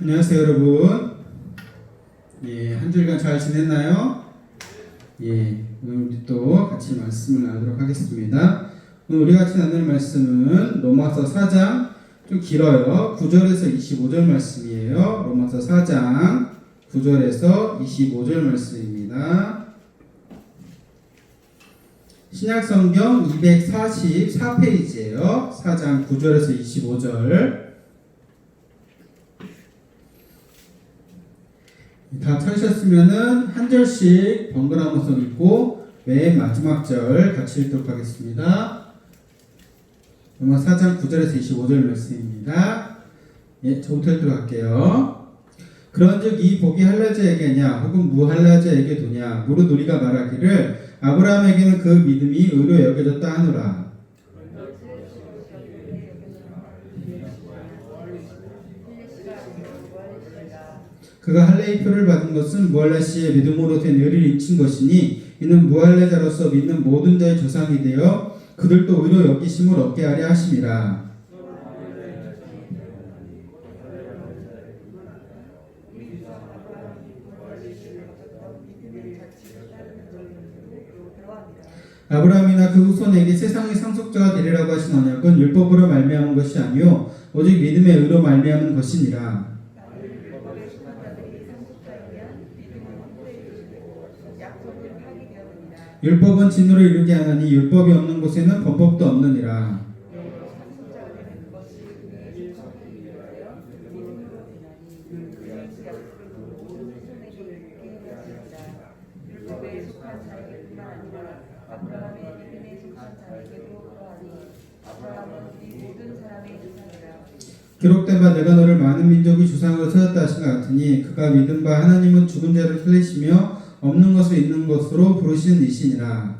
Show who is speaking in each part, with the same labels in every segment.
Speaker 1: 안녕하세요, 여러분. 한 주일간 잘 지냈나요? 오늘 우리 또 같이 말씀을 나누도록 하겠습니다. 오늘 우리 같이 나눌 말씀은 로마서 4장, 좀 길어요. 9절에서 25절 말씀이에요. 로마서 4장 9절에서 25절 말씀입니다. 신약성경 244페이지예요. 4장 9절에서 25절. 다 찾으셨으면은 한 절씩 번갈아가면서 읽고 맨 마지막 절 같이 읽도록 하겠습니다. 로마 4장 9절에서 25절 말씀입니다. 저부터 읽도록 할게요. 그런즉 이 복이 할라자에게냐 혹은 무할라자에게 도냐 무릇 우리가 말하기를 아브라함에게는 그 믿음이 의로 여겨졌다 하노라. 그가 할례의 표를 받은 것은 무할라시의 믿음으로 된 의를 입힌 것이니 이는 무할라자로서 믿는 모든 자의 조상이 되어 그들도 의로 여기심을 얻게 하려 하심이라. 아브라함이나 그 후손에게 세상의 상속자가 되리라고 하신 언약은 율법으로 말미암은 것이 아니요 오직 믿음의 의로 말미암은 것이니라. 율법은 진노를 이루게 하나니 율법이 없는 곳에는 범법도 없느니라. 기록된 바 내가 너를 많은 민족의 조상으로 세웠다 하신 것 같으니 그가 믿은 바 하나님은 죽은 자를 살리시며 없는 것을 있는 것으로 부르시는 이시니라.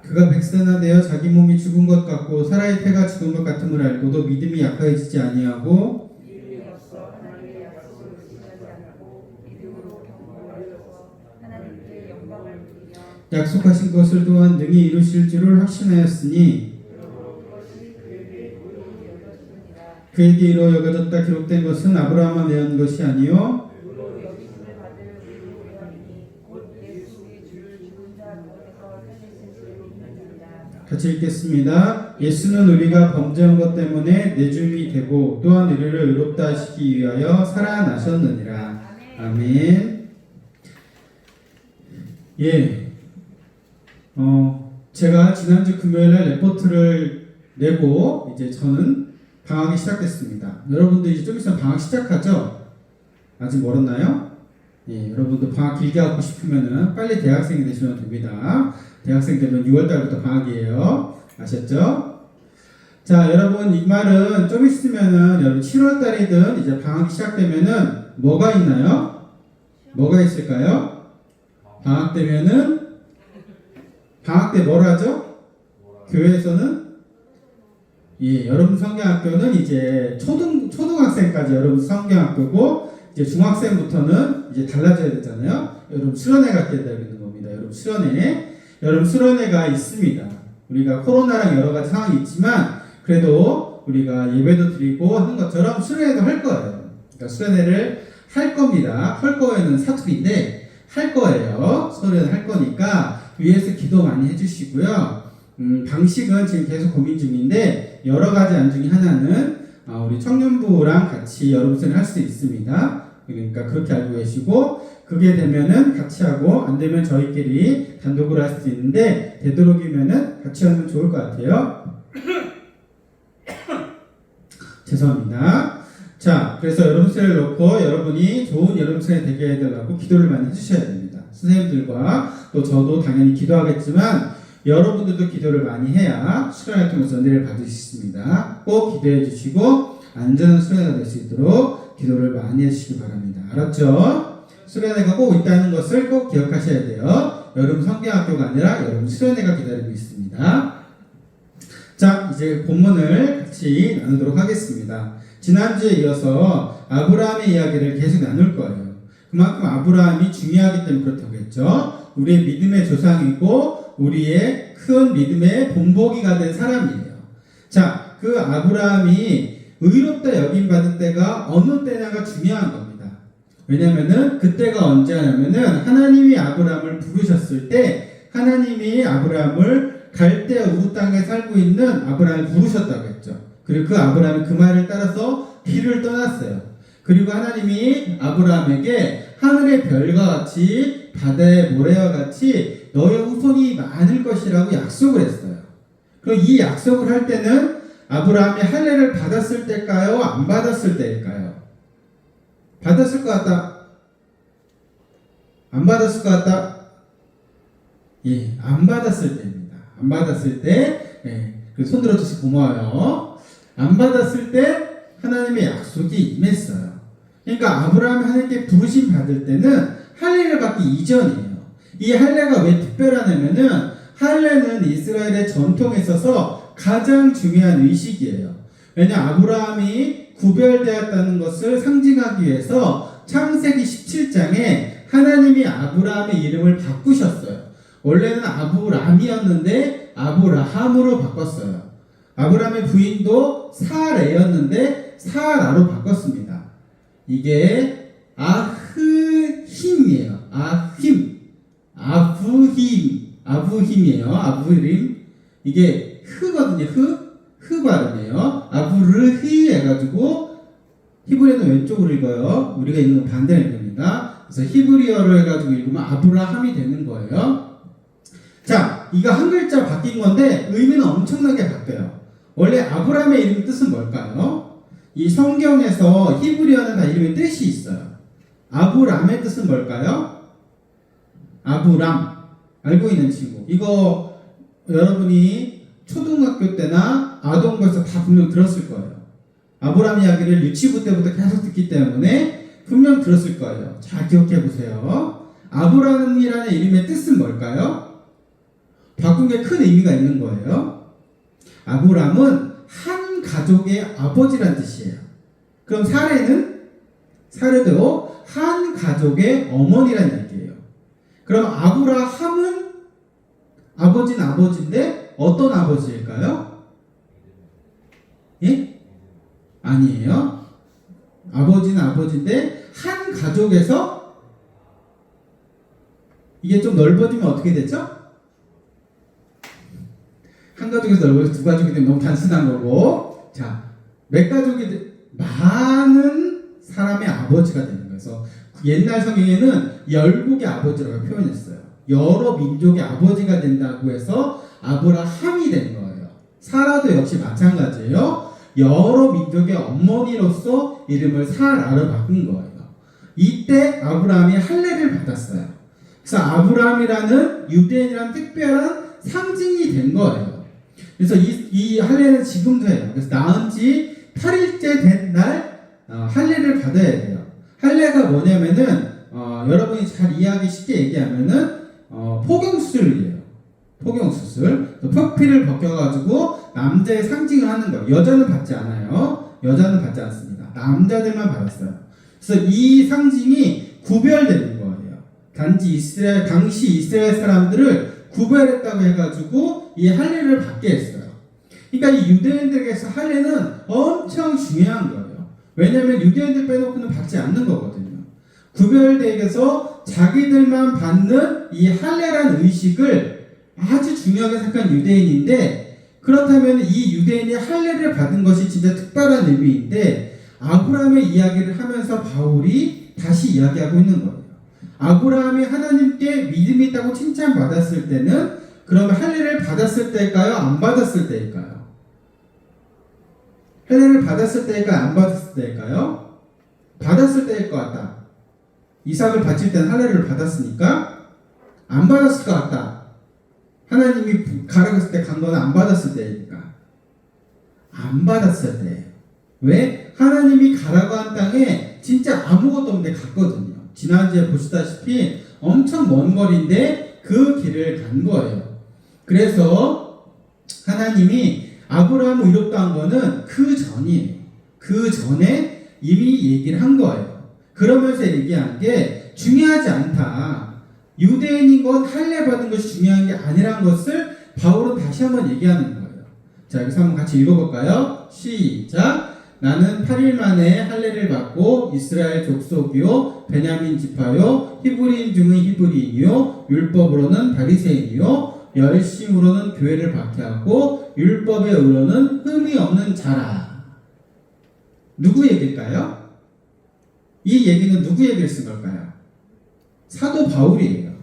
Speaker 1: 그가 백선화되어 자기 몸이 죽은 것 같고 사라의 태가 죽은 것 같음을 알고도 믿음이 약해지지 아니하고 약속하신 것을 또한 능히 이루실 줄을 확신하였으니 그에게 이로 여겨졌다 기록된 것은 아브라함만 내한 것이 아니요 같이 읽겠습니다. 예수는 우리가 범죄한 것 때문에 내줌이 되고 또한 우리를 의롭다 하시기 위하여 살아나셨느니라. 아멘. 제가 지난주 금요일날 레포트를 내고 이제 저는 방학이 시작됐습니다. 여러분도 이제 좀 있으면 방학 시작하죠? 아직 멀었나요? 여러분도 방학 길게 하고 싶으면은 빨리 대학생이 되시면 됩니다. 대학생 되면 6월달부터 방학이에요. 아셨죠? 자, 여러분 이 말은 좀 있으면은 여러분 7월달이든 이제 방학이 시작되면은 뭐가 있나요? 뭐가 있을까요? 방학 되면은 방학 때 뭘 하죠? 교회에서는 여러분 성경학교는 이제 초등학생까지 여러분 성경학교고 이제 중학생부터는 이제 달라져야 되잖아요. 여러분 수련회가 되는 겁니다. 여러분 수련회가 있습니다. 우리가 코로나랑 여러 가지 상황이 있지만 그래도 우리가 예배도 드리고 하는 것처럼 수련회도 할 거예요. 그러니까 수련회를 할 겁니다. 할 거에는 사투리인데 할 거예요. 수련회 할 거니까 위에서 기도 많이 해주시고요. 방식은 지금 계속 고민 중인데 여러 가지 안 중에 하나는 우리 청년부랑 같이 여러분 수련회 할 수 있습니다. 그러니까 그렇게 알고 계시고 그게 되면은 같이 하고 안 되면 저희끼리 단독으로 할 수 있는데 되도록이면은 같이 하면 좋을 것 같아요. 죄송합니다. 자, 그래서 여러분 수련회를 놓고 여러분이 좋은 여러분 수련회 되게 해달라고 기도를 많이 해주셔야 됩니다. 선생님들과 또 저도 당연히 기도하겠지만 여러분들도 기도를 많이 해야 수련회 통해서 은혜를 받을 수 있습니다. 꼭 기도해 주시고 안전한 수련회가 될 수 있도록 기도를 많이 해주시기 바랍니다. 알았죠? 수련회가 꼭 있다는 것을 꼭 기억하셔야 돼요. 여러분 성경학교가 아니라 여러분 수련회가 기다리고 있습니다. 자, 이제 본문을 같이 나누도록 하겠습니다. 지난주에 이어서 아브라함의 이야기를 계속 나눌 거예요. 그만큼 아브라함이 중요하기 때문에 그렇다고 했죠. 우리의 믿음의 조상이고 우리의 큰 믿음의 본보기가 된 사람이에요. 자, 그 아브라함이 의롭다 여김받은 때가 어느 때냐가 중요한 겁니다. 왜냐면은 그때가 언제냐면은 하나님이 아브라함을 부르셨을 때 하나님이 아브라함을 갈대아 우르 땅에 살고 있는 아브라함을 부르셨다고 했죠. 그리고 그 아브라함이 그 말을 따라서 길을 떠났어요. 그리고 하나님이 아브라함에게 하늘의 별과 같이 바다의 모래와 같이 너의 후손이 많을 것이라고 약속을 했어요. 그럼 이 약속을 할 때는 아브라함이 할례를 받았을 때일까요? 안 받았을 때일까요? 받았을 것 같다. 안 받았을 것 같다. 예, 안 받았을 때입니다. 안 받았을 때, 예, 손 들어주셔서 고마워요. 안 받았을 때 하나님의 약속이 임했어요. 그러니까 아브라함이 하나님께 부르심 받을 때는 할례를 받기 이전이에요. 이 할례가 왜 특별하냐면은 할례는 이스라엘의 전통에 있어서 가장 중요한 의식이에요. 왜냐 아브라함이 구별되었다는 것을 상징하기 위해서 창세기 17장에 하나님이 아브라함의 이름을 바꾸셨어요. 원래는 아브람이었는데 아브라함으로 바꿨어요. 아브라함의 부인도 사레였는데 사라로 바꿨습니다. 이게 아흐힘이에요. 아부힘이에요. 아부림. 이게 흐거든요. 흐 발음이에요. 아부르히 해가지고 히브리어는 왼쪽으로 읽어요. 우리가 읽는 건 반대로 읽습니다. 그래서 히브리어로 해가지고 읽으면 아브라함이 되는 거예요. 자, 이거 한 글자 바뀐 건데 의미는 엄청나게 바뀌어요. 원래 아브라함의 이름 뜻은 뭘까요? 이 성경에서 히브리어는 다 이름의 뜻이 있어요. 아브람의 뜻은 뭘까요? 아브람. 알고 있는 친구. 이거 여러분이 초등학교 때나 아동부에서 다 분명 들었을 거예요. 아브람 이야기를 유치부 때부터 계속 듣기 때문에 분명 들었을 거예요. 잘 기억해 보세요. 아브람이라는 이름의 뜻은 뭘까요? 바꾼 게 큰 의미가 있는 거예요. 아브람은 한 가족의 아버지란 뜻이에요. 그럼 사례도 한 가족의 어머니란 얘기예요. 그럼 아브라함은 아버지는 아버지인데 어떤 아버지일까요? 예? 아니에요. 아버지는 아버지인데 한 가족에서 이게 좀 넓어지면 어떻게 되죠? 한 가족에서 넓어서 두 가족이 되면 너무 단순한 거고, 자, 몇 가족이 많은 사람의 아버지가 되는 거예요. 그래서 옛날 성경에는 열국의 아버지라고 표현했어요. 여러 민족의 아버지가 된다고 해서 아브라함이 된 거예요. 사라도 역시 마찬가지예요. 여러 민족의 어머니로서 이름을 사라로 바꾼 거예요. 이때 아브라함이 할례를 받았어요. 그래서 아브라함이라는 유대인이라는 특별한 상징이 된 거예요. 그래서 이 할례는 지금도 해요. 그래서 낳은 지 8일째 된 날 할례를 받아야 돼요. 할례가 뭐냐면은 여러분이 잘 이해하기 쉽게 얘기하면은 포경수술이에요. 포경수술. 표피를 벗겨가지고 남자의 상징을 하는 거예요. 여자는 받지 않아요. 여자는 받지 않습니다. 남자들만 받았어요. 그래서 이 상징이 구별되는 거예요. 단지 당시 이스라엘 사람들을 구별했다고 해가지고 이 할례를 받게 했어요. 그러니까 이 유대인들에게서 할례는 엄청 중요한 거예요. 왜냐하면 유대인들 빼놓고는 받지 않는 거거든요. 구별되어서 자기들만 받는 이 할례라는 의식을 아주 중요하게 생각한 유대인인데, 그렇다면 이 유대인이 할례를 받은 것이 진짜 특별한 의미인데 아브라함의 이야기를 하면서 바울이 다시 이야기하고 있는 거예요. 아브라함이 하나님께 믿음이 있다고 칭찬받았을 때는 그러면 할례를 받았을 때일까요? 안 받았을 때일까요? 할례를 받았을 때일까요? 안 받았을 때일까요? 받았을 때일 것 같다. 이삭을 바칠 때는 할례를 받았으니까 안 받았을 것 같다. 하나님이 가라고 했을 때 간 거는 안 받았을 때이니까 안 받았을 때. 왜? 하나님이 가라고 한 땅에 진짜 아무것도 없는데 갔거든요. 지난주에 보시다시피 엄청 먼 거리인데 그 길을 간 거예요. 그래서 하나님이 아브라함을 의롭다 한 거는 그 전이에요. 그 전에 이미 얘기를 한 거예요. 그러면서 얘기한 게 중요하지 않다. 유대인인 것, 할례 받은 것이 중요한 게 아니라는 것을 바울은 다시 한번 얘기하는 거예요. 자, 여기서 한번 같이 읽어볼까요? 시작. 나는 8일 만에 할례를 받고 이스라엘 족속이요 베냐민 지파요 히브리인 중의 히브리인이요 율법으로는 바리새인이요 열심으로는 교회를 박해하고 율법의 의로는 흠이 없는 자라. 누구 얘기일까요? 이 얘기는 누구 얘기를 쓴 걸까요? 사도 바울이에요.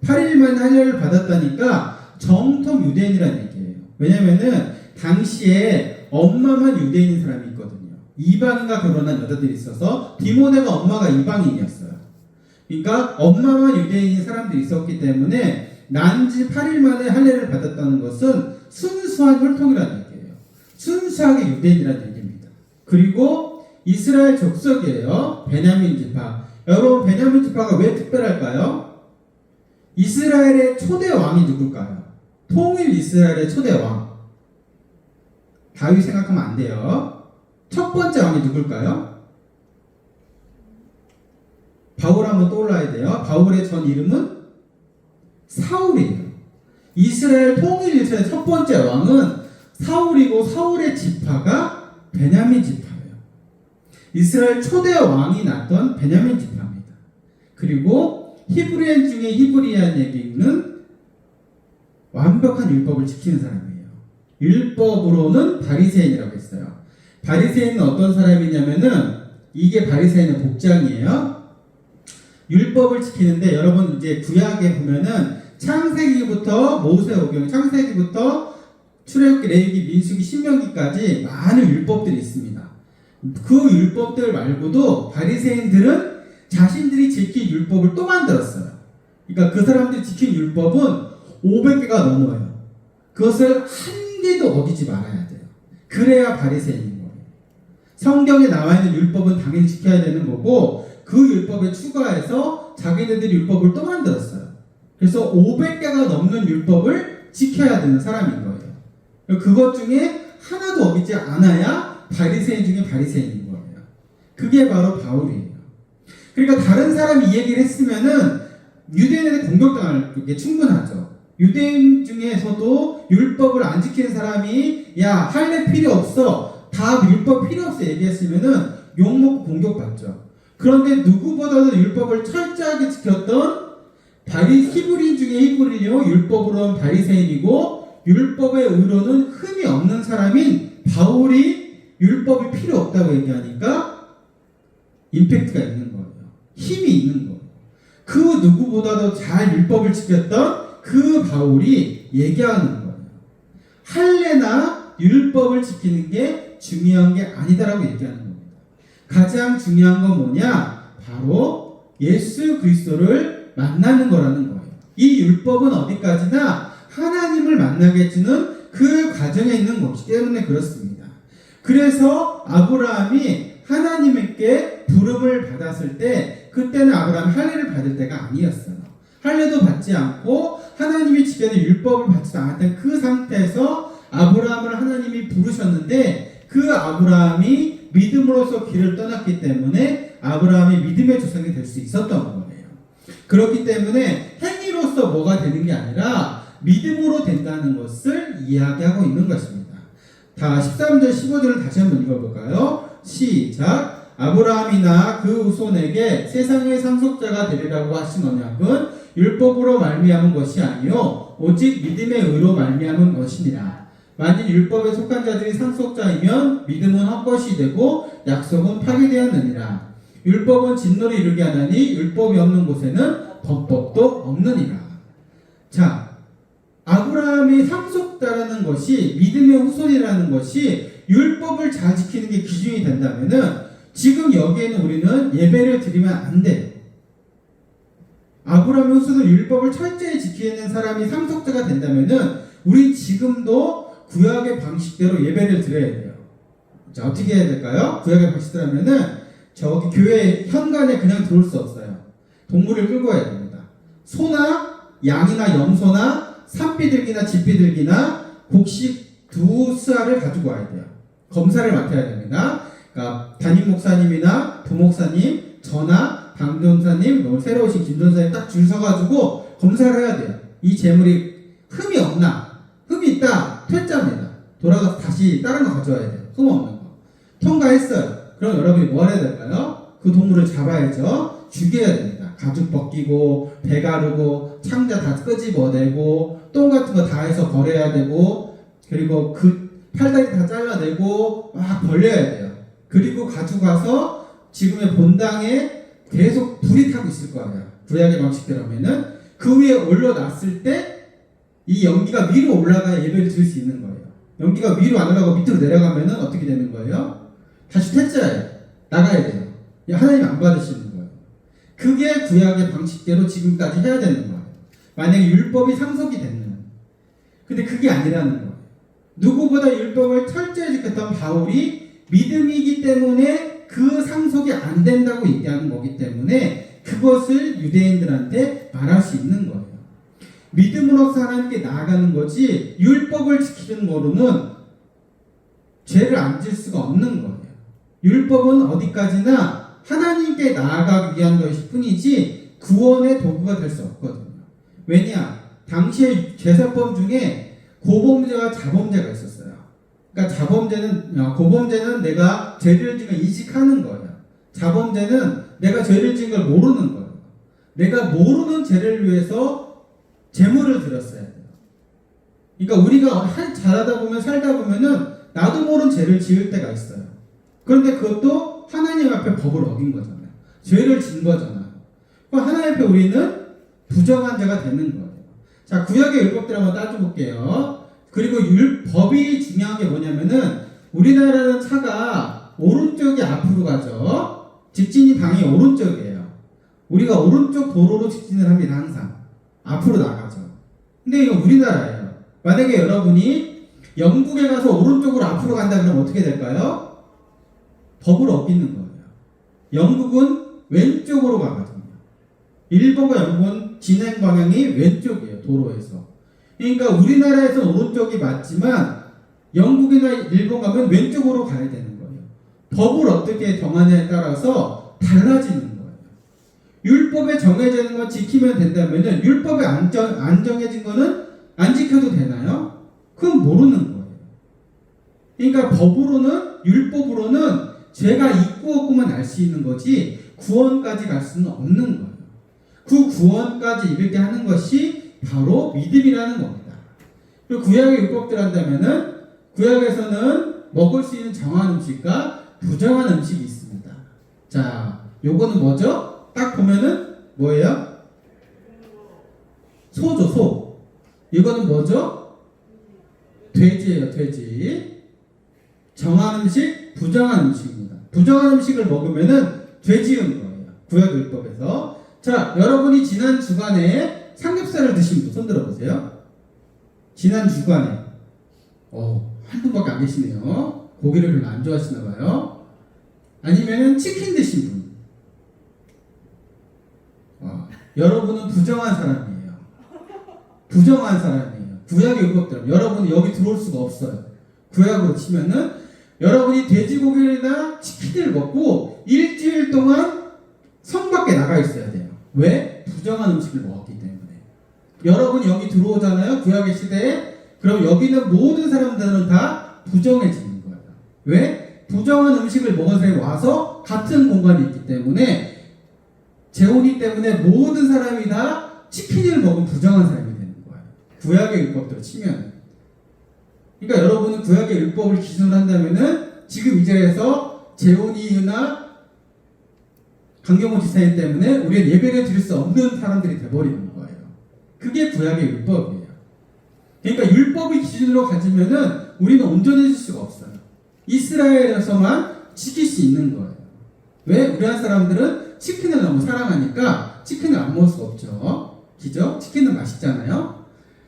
Speaker 1: 8일 만에 할례를 받았다니까 정통 유대인이라는 얘기예요. 왜냐면은 당시에 엄마만 유대인인 사람이 있거든요. 이방인과 결혼한 여자들이 있어서 디모데가 엄마가 이방인이었어요. 그러니까 엄마만 유대인인 사람들이 있었기 때문에 난지 8일 만에 할례를 받았다는 것은 순수한 혈통이라는 얘기예요. 순수하게 유대인이라는 얘기입니다. 그리고 이스라엘 족속이에요. 베냐민 지파. 여러분, 베냐민 지파가 왜 특별할까요? 이스라엘의 초대 왕이 누굴까요? 통일 이스라엘의 초대 왕. 다윗 생각하면 안 돼요. 첫 번째 왕이 누굴까요? 바울 한번 떠올라야 돼요. 바울의 전 이름은 사울이에요. 이스라엘 통일 이스라엘 첫 번째 왕은 사울이고 사울의 지파가 베냐민 지파예요. 이스라엘 초대 왕이 났던 베냐민 지파입니다. 그리고 히브리인 중에 히브리안 얘기는 완벽한 율법을 지키는 사람이에요. 율법으로는 바리새인이라고 했어요. 바리새인은 어떤 사람이냐면은 이게 바리새인의 복장이에요. 율법을 지키는데 여러분 이제 구약에 보면은 창세기부터 모세오경, 창세기부터 출애굽기, 레위기, 민수기, 신명기까지 많은 율법들이 있습니다. 그 율법들 말고도 바리새인들은 자신들이 지킨 율법을 또 만들었어요. 그러니까 그 사람들이 지킨 율법은 500개가 넘어요. 그것을 한 개도 어기지 말아야 돼요. 그래야 바리새인인 거예요. 성경에 나와 있는 율법은 당연히 지켜야 되는 거고 그 율법에 추가해서 자기네들이 율법을 또 만들었어요. 그래서 500개가 넘는 율법을 지켜야 되는 사람인 거예요. 그것 중에 하나도 어기지 않아야 바리새인 중에 바리새인인 거예요. 그게 바로 바울이에요. 그러니까 다른 사람이 이 얘기를 했으면은 유대인에게 공격당할 게 충분하죠. 유대인 중에서도 율법을 안 지키는 사람이 야 할례 필요 없어, 다 율법 필요 없어 얘기했으면은 욕먹고 공격받죠. 그런데 누구보다도 율법을 철저하게 지켰던 히브리인 중에 히브리요 율법으로는 바리새인이고 율법의 의로는 흠이 없는 사람인 바울이 율법이 필요 없다고 얘기하니까 임팩트가 있는 거예요. 힘이 있는 거예요. 그 누구보다도 잘 율법을 지켰던 그 바울이 얘기하는 거예요. 할례나 율법을 지키는 게 중요한 게 아니다라고 얘기하는 겁니다. 가장 중요한 건 뭐냐? 바로 예수 그리스도를 만나는 거라는 거예요. 이 율법은 어디까지나 하나님을 만나게 해주는 그 과정에 있는 것이기 때문에 그렇습니다. 그래서 아브라함이 하나님께 부름을 받았을 때 그때는 아브라함이 할례를 받을 때가 아니었어요. 할례도 받지 않고 하나님이 지켜낸 율법을 받지 않았던 그 상태에서 아브라함을 하나님이 부르셨는데 그 아브라함이 믿음으로써 길을 떠났기 때문에 아브라함이 믿음의 조상이 될 수 있었던 거예요. 그렇기 때문에 행위로서 뭐가 되는 게 아니라 믿음으로 된다는 것을 이야기하고 있는 것입니다. 다 13절 15절을 다시 한번 읽어볼까요? 시작. 아브라함이나 그 후손에게 세상의 상속자가 되리라고 하신 언약은 율법으로 말미암은 것이 아니요 오직 믿음의 의로 말미암은 것이니라. 만일 율법에 속한 자들이 상속자이면 믿음은 헛것이 되고 약속은 파기되었느니라. 율법은 진노를 이루게 하나니 율법이 없는 곳에는 법도 없느니라. 자, 아브라함의 상속자라는 것이 믿음의 후손이라는 것이 율법을 잘 지키는 게 기준이 된다면은 지금 여기에는 우리는 예배를 드리면 안 돼. 아브라함의 후손은 율법을 철저히 지키는 사람이 상속자가 된다면은 우리 지금도 구약의 방식대로 예배를 드려야 돼요. 자, 어떻게 해야 될까요? 구약의 방식대로 하면은 저기 교회 현관에 그냥 들어올 수 없어요. 동물을 끌고 와야 됩니다. 소나 양이나 염소나 산비둘기나 집비둘기나 곡식 두 수알을 가지고 와야 돼요. 검사를 맡아야 됩니다. 그러니까 담임 목사님이나 부목사님, 저나 강 전사님, 오늘 새로 오신 김 전사님 딱 줄 서가지고 검사를 해야 돼요. 이 재물이 흠이 없나? 흠이 있다. 퇴짜입니다. 돌아가서 다시 다른 거 가져와야 돼요. 흠 없는 거. 통과했어요. 그럼 여러분이 뭐 해야 될까요? 그 동물을 잡아야죠. 죽여야 됩니다. 가죽 벗기고, 배 가르고, 창자 다 끄집어내고, 똥 같은 거 다 해서 버려야 되고, 그리고 그 팔다리 다 잘라내고, 막 벌려야 돼요. 그리고 가져가서 지금의 본당에 계속 불이 타고 있을 거예요. 구약의 방식대로면은 그 위에 올려놨을 때 이 연기가 위로 올라가야 예배를 드릴 수 있는 거예요. 연기가 위로 안 올라가고 밑으로 내려가면은 어떻게 되는 거예요? 다시 퇴짜예요. 나가야 돼요. 하나님 안 받으시는 거예요. 그게 구약의 방식대로 지금까지 해야 되는 거예요. 만약에 율법이 상속이 됐는. 근데 그게 아니라는 거예요. 누구보다 율법을 철저히 지켰던 바울이 믿음이기 때문에 그 상속이 안 된다고 얘기하는 거기 때문에 그것을 유대인들한테 말할 수 있는 거예요. 믿음으로써 하나님께 나아가는 거지 율법을 지키는 거로는 죄를 안 질 수가 없는 거예요. 율법은 어디까지나 하나님께 나아가기 위한 것일 뿐이지 구원의 도구가 될 수 없거든요. 왜냐? 당시의 제사법 중에 고범죄와 자범죄가 있었어요. 그러니까 고범죄는 내가 죄를 지은 걸 인식하는 거예요. 자범죄는 내가 죄를 지은 걸 모르는 거예요. 내가 모르는 죄를 위해서 제물을 드렸어야 돼요. 그러니까 우리가 살다 보면은 나도 모르는 죄를 지을 때가 있어요. 그런데 그것도 하나님 앞에 법을 어긴 거잖아요. 죄를 진 거잖아요. 그럼 하나님 앞에 우리는 부정한 자가 되는 거예요. 자, 구약의 율법들 한번 따져볼게요. 그리고 법이 중요한 게 뭐냐면은 우리나라는 차가 오른쪽이 앞으로 가죠. 직진이 방이 오른쪽이에요. 우리가 오른쪽 도로로 직진을 합니다. 항상 앞으로 나가죠. 근데 이거 우리나라예요. 만약에 여러분이 영국에 가서 오른쪽으로 앞으로 간다 그러면 어떻게 될까요? 법을 어기는 거예요. 영국은 왼쪽으로 가거든요. 일본과 영국은 진행 방향이 왼쪽이에요. 도로에서. 그러니까 우리나라에서는 오른쪽이 맞지만 영국이나 일본 가면 왼쪽으로 가야 되는 거예요. 법을 어떻게 정하냐에 따라서 달라지는 거예요. 율법에 정해져 있는 거 지키면 된다면은 율법에 안 정해진 거는 안 지켜도 되나요? 그건 모르는 거예요. 그러니까 법으로는 율법으로는 죄가 있고 없고만 알 수 있는 거지 구원까지 갈 수는 없는 거예요. 그 구원까지 이르게 하는 것이 바로 믿음이라는 겁니다. 그리고 구약의 율법들 한다면은 구약에서는 먹을 수 있는 정한 음식과 부정한 음식이 있습니다. 자, 요거는 뭐죠? 딱 보면은 뭐예요? 소죠, 소. 이거는 뭐죠? 돼지예요, 돼지. 정한 음식, 부정한 음식입니다. 부정한 음식을 먹으면은 죄 지은 거예요. 구약 율법에서. 자, 여러분이 지난 주간에 삼겹살을 드신 분 손 들어보세요. 지난 주간에 한 분밖에 안 계시네요. 고기를 별로 안 좋아하시나 봐요. 아니면은 치킨 드신 분. 여러분은 부정한 사람이에요. 부정한 사람이에요. 구약의 율법대로 여러분이 여기 들어올 수가 없어요. 구약으로 치면은 여러분이 돼지고기나 치킨을 먹고 일주일 동안 성 밖에 나가 있어야 돼요. 왜? 부정한 음식을 먹었기 때문에. 여러분이 여기 들어오잖아요. 구약의 시대에. 그럼 여기 있는 모든 사람들은 다 부정해지는 거예요. 왜? 부정한 음식을 먹은 사람이 와서 같은 공간에 있기 때문에 재혼이 때문에 모든 사람이 다 치킨을 먹은 부정한 사람이 되는 거예요. 구약의 율법대로 치면. 그러니까 여러분은 구약의 율법을 기준으로 한다면은 지금 이 자리에서 재혼이나 강경호 지사님 때문에 우리는 예배를 드릴 수 없는 사람들이 돼버리는 거예요. 그게 구약의 율법이에요. 그러니까 율법을 기준으로 가지면은 우리는 온전해질 수가 없어요. 이스라엘에서만 지킬 수 있는 거예요. 왜? 우리나라 사람들은 치킨을 너무 사랑하니까 치킨을 안 먹을 수가 없죠. 그죠? 치킨은 맛있잖아요.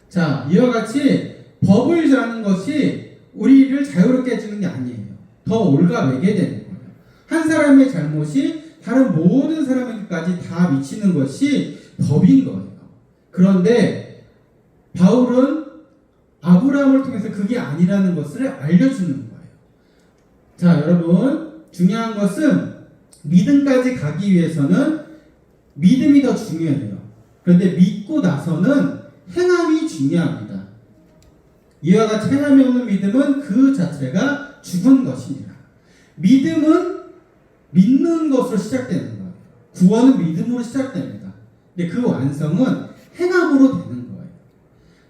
Speaker 1: 자, 이와 같이 법을 정하는 것이 우리를 자유롭게 해주는 게 아니에요. 더 올가매게 되는 거예요. 한 사람의 잘못이 다른 모든 사람에게까지 다 미치는 것이 법인 거예요. 그런데 바울은 아브라함을 통해서 그게 아니라는 것을 알려주는 거예요. 자, 여러분, 중요한 것은 믿음까지 가기 위해서는 믿음이 더 중요해요. 그런데 믿고 나서는 행함이 중요합니다. 이와 같이 행함이 없는 믿음은 그 자체가 죽은 것이니라. 믿음은 믿는 것으로 시작되는 거예요. 구원은 믿음으로 시작됩니다. 근데 그 완성은 행함으로 되는 거예요.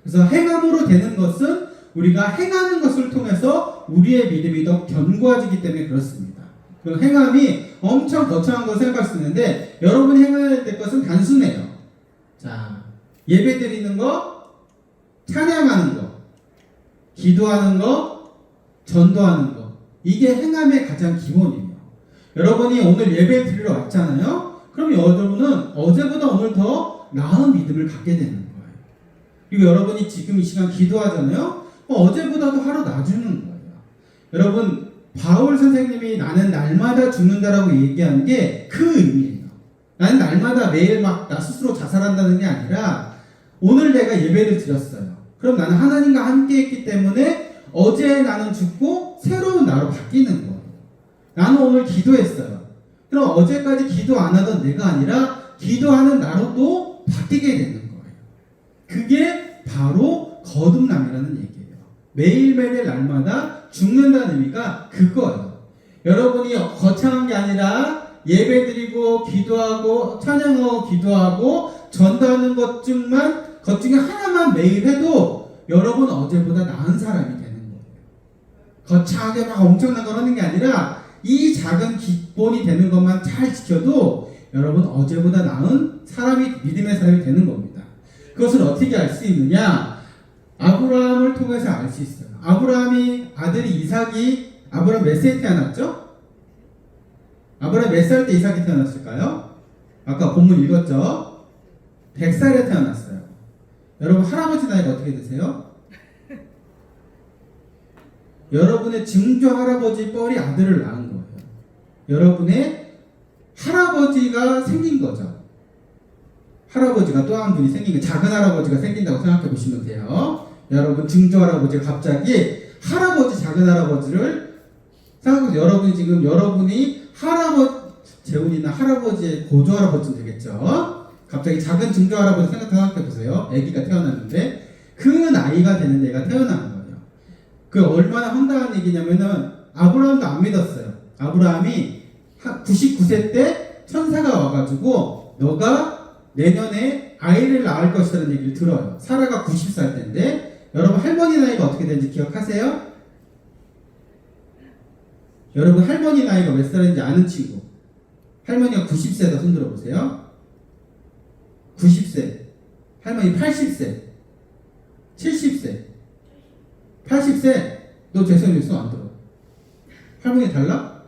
Speaker 1: 그래서 행함으로 되는 것은 우리가 행하는 것을 통해서 우리의 믿음이 더 견고해지기 때문에 그렇습니다. 그 행함이 엄청 거창한 걸 생각할 수 있는데 여러분이 행해야 될 것은 단순해요. 자, 예배 드리는 거, 찬양하는 거, 기도하는 거, 전도하는 거. 이게 행함의 가장 기본이에요. 여러분이 오늘 예배 드리러 왔잖아요. 그럼 여러분은 어제보다 오늘 더 나은 믿음을 갖게 되는 거예요. 그리고 여러분이 지금 이 시간 기도하잖아요. 어제보다도 하루 나아지는 거예요. 여러분, 바울 선생님이 나는 날마다 죽는다라고 얘기하는 게 그 의미예요. 나는 날마다 매일 막 나 스스로 자살한다는 게 아니라 오늘 내가 예배를 드렸어요. 그럼 나는 하나님과 함께 했기 때문에 어제 나는 죽고 새로운 나로 바뀌는 거예요. 나는 오늘 기도했어요. 그럼 어제까지 기도 안 하던 내가 아니라 기도하는 나로 또 바뀌게 되는 거예요. 그게 바로 거듭남이라는 얘기예요. 매일매일 날마다 죽는다는 의미가 그거예요. 여러분이 거창한 게 아니라 예배드리고 기도하고 찬양하고 기도하고 전도하는 것 중에 하나만 매일 해도 여러분 어제보다 나은 사람이 되는 거예요. 거창하게 막 엄청난 걸 하는 게 아니라 이 작은 기본이 되는 것만 잘 지켜도 여러분 어제보다 나은 사람이, 믿음의 사람이 되는 겁니다. 그것을 어떻게 알 수 있느냐? 아브라함을 통해서 알 수 있어요. 아브라함이 아들이 이삭이, 아브라함 몇 세에 태어났죠? 아브라함 몇 살 때 이삭이 태어났을까요? 아까 본문 읽었죠? 100살에 태어났어요. 여러분 할아버지 나이가 어떻게 되세요? 여러분의 증조 할아버지 뻘이 아들을 낳은 거예요. 여러분의 할아버지가 생긴 거죠. 할아버지가 또 한 분이 생긴 거, 작은 할아버지가 생긴다고 생각해 보시면 돼요. 여러분 증조 할아버지가 갑자기 할아버지, 작은 할아버지를 생각해보세요. 여러분이 지금 여러분이 재훈이나 할아버지의 고조 할아버지는 되겠죠. 갑자기 작은 증조 할아버지 생각해 보세요. 아기가 태어났는데 그 나이가 되는 애가 태어난 거예요. 그 얼마나 황당한 얘기냐면은 아브라함도 안 믿었어요. 아브라함이 99세 때 천사가 와가지고 너가 내년에 아이를 낳을 것이라는 얘기를 들어요. 사라가 90살 때인데 여러분 할머니 나이가 어떻게 되는지 기억하세요? 여러분 할머니 나이가 몇 살인지 아는 친구. 할머니가 90세다 손 들어보세요. 90세. 할머니 80세. 70세. 80세. 너 죄송해요. 손 안 들어. 할머니 달라?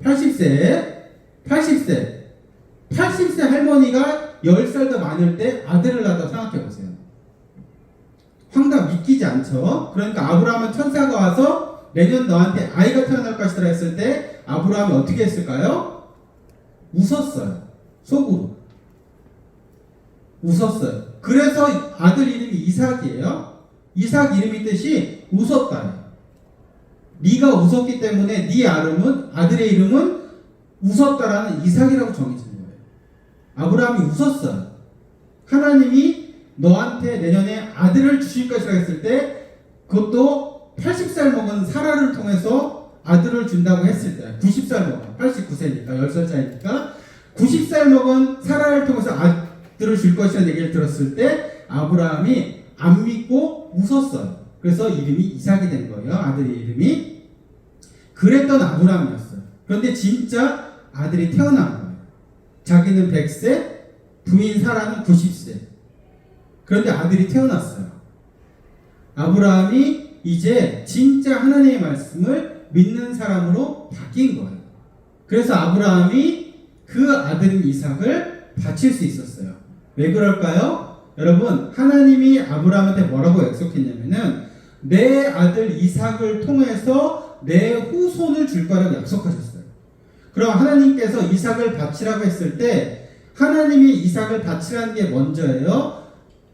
Speaker 1: 80세. 80세 할머니가 10살 더 많을 때 아들을 낳았다고 생각해 보세요. 황당 믿기지 않죠? 그러니까 아브라함은 천사가 와서 내년 너한테 아이가 태어날 것이라 했을 때 아브라함이 어떻게 했을까요? 웃었어요. 속으로. 웃었어요. 그래서 아들 이름이 이삭이에요. 이삭 이름이 뜻이 웃었다요. 네가 웃었기 때문에 네 아들의 이름은 웃었다라는 이삭이라고 정해진 거예요. 아브라함이 웃었어요. 하나님이 너한테 내년에 아들을 주실 것이라 했을 때 그것도 80살 먹은 사라를 통해서 아들을 준다고 했을 때 90살 먹은 89세니까 10살 차이니까 90살 먹은 사라를 통해서 아들을 줄 것이라는 얘기를 들었을 때 아브라함이 안 믿고 웃었어요. 그래서 이름이 이삭이 된 거예요. 아들의 이름이. 그랬던 아브라함이었어요. 그런데 진짜 아들이 태어난 거예요. 자기는 100세, 부인 사라는 90세. 그런데 아들이 태어났어요. 아브라함이 이제 진짜 하나님의 말씀을 믿는 사람으로 바뀐 거예요. 그래서 아브라함이 그 아들인 이삭을 바칠 수 있었어요. 왜 그럴까요? 여러분, 하나님이 아브라함한테 뭐라고 약속했냐면은 내 아들 이삭을 통해서 내 후손을 줄 거라고 약속하셨어요. 그럼 하나님께서 이삭을 바치라고 했을 때 하나님이 이삭을 바치라는 게 먼저예요?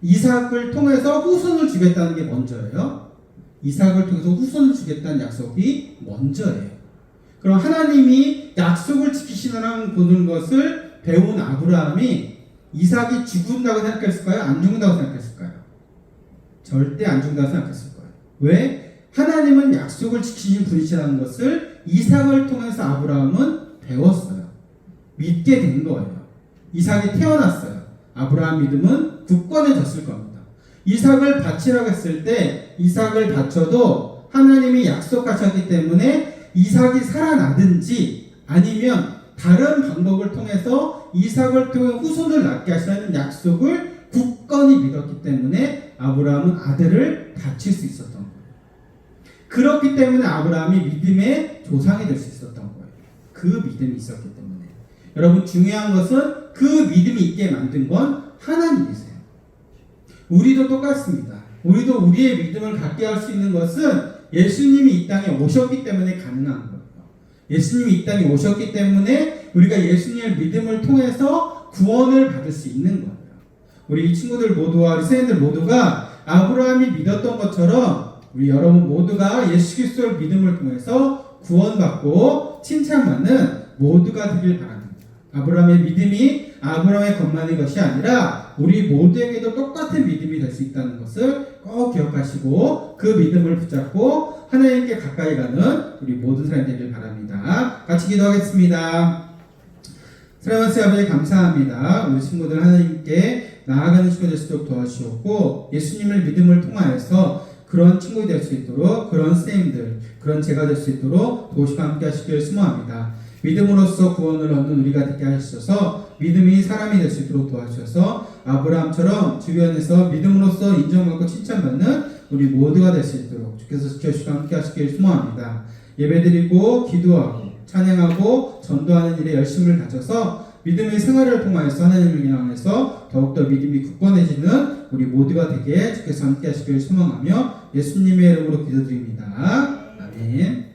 Speaker 1: 이삭을 통해서 후손을 주겠다는 게 먼저예요? 이삭을 통해서 후손을 주겠다는 약속이 먼저예요. 그럼 하나님이 약속을 지키시는 것을 배운 아브라함이 이삭이 죽는다고 생각했을까요? 안 죽는다고 생각했을까요? 절대 안 죽는다고 생각했을 거예요. 왜? 하나님은 약속을 지키신 분이시라는 것을 이삭을 통해서 아브라함은 배웠어요. 믿게 된 거예요. 이삭이 태어났어요. 아브라함 믿음은 굳건해졌을 겁니다. 이삭을 바치라고 했을 때 이삭을 바쳐도 하나님이 약속하셨기 때문에 이삭이 살아나든지 아니면 다른 방법을 통해서 이삭을 통해 후손을 낳게 하시는 약속을 굳건히 믿었기 때문에 아브라함은 아들을 바칠 수 있었던 거예요. 그렇기 때문에 아브라함이 믿음의 조상이 될 수 있었던 거예요. 그 믿음이 있었기 때문에. 여러분, 중요한 것은 그 믿음이 있게 만든 건 하나님이세요. 우리도 똑같습니다. 우리도 우리의 믿음을 갖게 할 수 있는 것은 예수님이 이 땅에 오셨기 때문에 가능한 거예요. 예수님이 이 땅에 오셨기 때문에 우리가 예수님의 믿음을 통해서 구원을 받을 수 있는 거예요. 우리 친구들 모두와 우리 세인들 모두가 아브라함이 믿었던 것처럼 우리 여러분 모두가 예수 그리스도의 믿음을 통해서 구원받고 칭찬받는 모두가 되길 바랍니다. 아브라함의 믿음이 아브라함의 것만의 것이 아니라 우리 모두에게도 똑같은 믿음이 될 수 있다는 것을 꼭 기억하시고 그 믿음을 붙잡고 하나님께 가까이 가는 우리 모든 사람이 되길 바랍니다. 같이 기도하겠습니다. 사랑하는 아버지 감사합니다. 우리 친구들 하나님께 나아가는 친구 될 수 있도록 도와주셨고 예수님을 믿음을 통하여서 그런 친구가 될 수 있도록 그런 선생님들 그런 제가 될 수 있도록 도우시고 함께 하시기를 소망합니다. 믿음으로써 구원을 얻는 우리가 되게 하셔서 믿음이 사람이 될 수 있도록 도와주셔서 아브라함처럼 주변에서 믿음으로써 인정받고 칭찬받는 우리 모두가 될 수 있도록 주께서 지켜주시고 함께 하시기를 소망합니다. 예배드리고 기도하고 찬양하고 전도하는 일에 열심을 가져서 믿음의 생활을 통하여서 하나님을 향해서 더욱더 믿음이 굳건해지는 우리 모두가 되게 주께서 함께 하시기를 소망하며 예수님의 이름으로 기도드립니다. 아멘.